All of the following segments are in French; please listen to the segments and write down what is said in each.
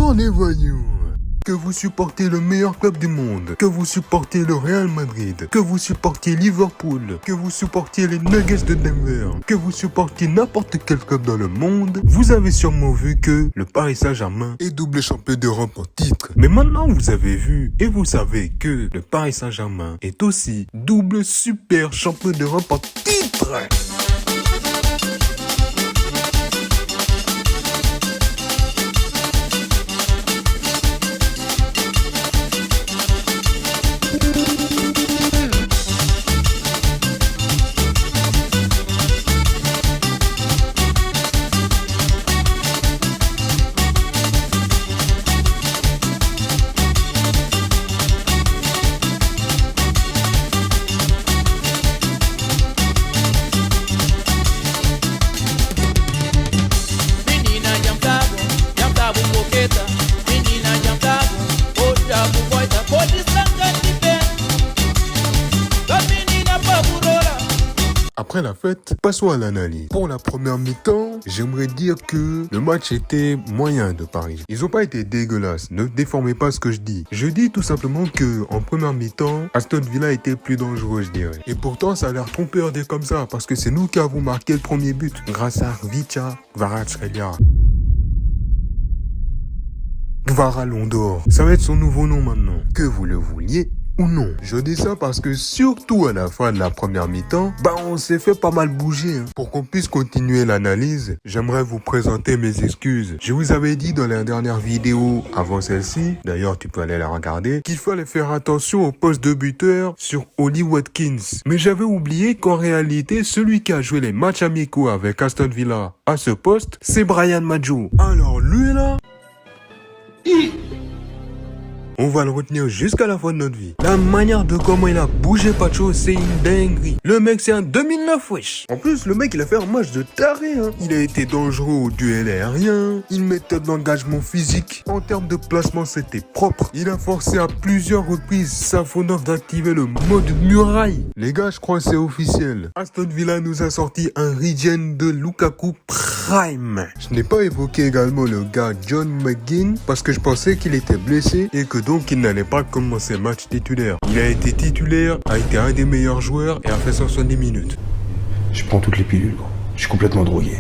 Bonjour les voyous. Que vous supportez le meilleur club du monde, que vous supportez le Real Madrid, que vous supportiez Liverpool, que vous supportiez les Nuggets de Denver, que vous supportiez n'importe quel club dans le monde, vous avez sûrement vu que le Paris Saint-Germain est double champion d'Europe en titre. Mais maintenant vous avez vu et vous savez que le Paris Saint-Germain est aussi double super champion d'Europe en titre. Après la fête, passons à l'analyse. Pour la première mi-temps, j'aimerais dire que le match était moyen de Paris. Ils n'ont pas été dégueulasses, ne déformez pas ce que je dis. Je dis tout simplement que en première mi-temps, Aston Villa était plus dangereux, je dirais. Et pourtant, ça a l'air trompeur d'être comme ça, parce que c'est nous qui avons marqué le premier but, grâce à Vicha Kvaratskhelia. Kvaralondor, ça va être son nouveau nom maintenant. Que vous le vouliez ou non. Je dis ça parce que surtout à la fin de la première mi-temps, on s'est fait pas mal bouger. Pour qu'on puisse continuer l'analyse, j'aimerais vous présenter mes excuses. Je vous avais dit dans la dernière vidéo avant celle-ci, d'ailleurs tu peux aller la regarder, qu'il fallait faire attention au poste de buteur sur Oli Watkins. Mais j'avais oublié qu'en réalité, celui qui a joué les matchs amicaux avec Aston Villa à ce poste, c'est Bryan Maggio. Alors lui là... on va le retenir jusqu'à la fin de notre vie. La manière de comment il a bougé Pacho, c'est une dinguerie. Le mec, c'est un 2009, wesh. En plus, le mec, il a fait un match de taré, hein. Il a été dangereux au duel aérien. Il mettait de l'engagement physique. En termes de placement, c'était propre. Il a forcé à plusieurs reprises Safonov d'activer le mode muraille. Les gars, je crois que c'est officiel. Aston Villa nous a sorti un regen de Lukaku Prime. Je n'ai pas évoqué également le gars John McGinn parce que je pensais qu'il était blessé et que donc il n'allait pas commencer le match titulaire. Il a été titulaire, a été un des meilleurs joueurs et a fait 170 minutes. Je prends toutes les pilules, gros. Je suis complètement drogué.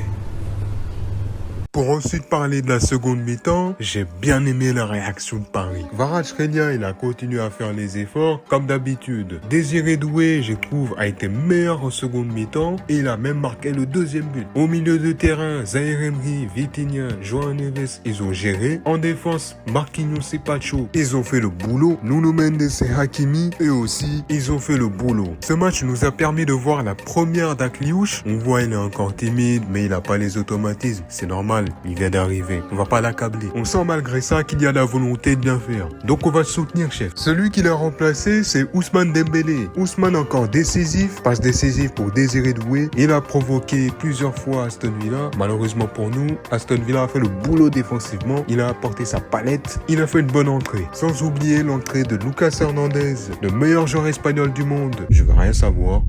Pour ensuite parler de la seconde mi-temps, j'ai bien aimé la réaction de Paris. Kvaratskhelia, il a continué à faire les efforts comme d'habitude. Désiré Doué, je trouve, a été meilleur en seconde mi-temps et il a même marqué le deuxième but. Au milieu de terrain, Zaïre Emery, Vitinha, João Neves, ils ont géré. En défense, Marquinhos et Pacho, ils ont fait le boulot. Nuno Mendes et Hakimi, eux aussi, ils ont fait le boulot. Ce match nous a permis de voir la première d'Akliouche. On voit, il est encore timide, mais il n'a pas les automatismes. C'est normal. Il vient d'arriver. On va pas l'accabler. On sent malgré ça qu'il y a la volonté de bien faire. Donc on va le soutenir, chef. Celui qui l'a remplacé, c'est Ousmane Dembélé. Ousmane encore décisif. Passe décisif pour Désiré Doué. Il a provoqué plusieurs fois Aston Villa. Malheureusement pour nous, Aston Villa a fait le boulot défensivement. Il a apporté sa palette. Il a fait une bonne entrée. Sans oublier l'entrée de Lucas Hernandez, le meilleur joueur espagnol du monde. Je veux rien savoir.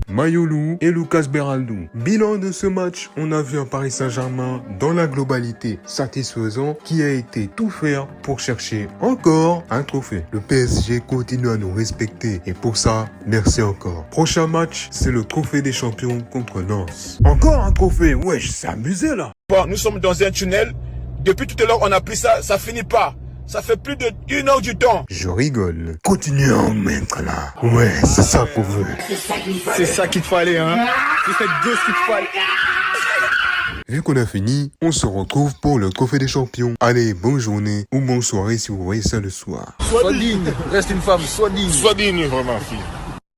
Mayolu et Lucas Beraldo. Bilan de ce match, on a vu un Paris Saint-Germain dans la globalité satisfaisant qui a été tout faire pour chercher encore un trophée. Le PSG continue à nous respecter et pour ça, merci encore. Prochain match, c'est le trophée des champions contre Lens. Encore un trophée, wesh, c'est amusé là. Bon, nous sommes dans un tunnel. Depuis tout à l'heure, on a pris ça, ça finit pas. Ça fait plus de 1 heure du temps. Je rigole. Continuez à en mettre là. Ouais, c'est ça qu'on veut. C'est ça qu'il te fallait, hein. C'est cette gosse qu'il te fallait. Vu qu'on a fini, on se retrouve pour le trophée des champions. Allez, bonne journée ou bonne soirée si vous voyez ça le soir. Sois digne, reste une femme, sois digne. Sois digne, vraiment, fille.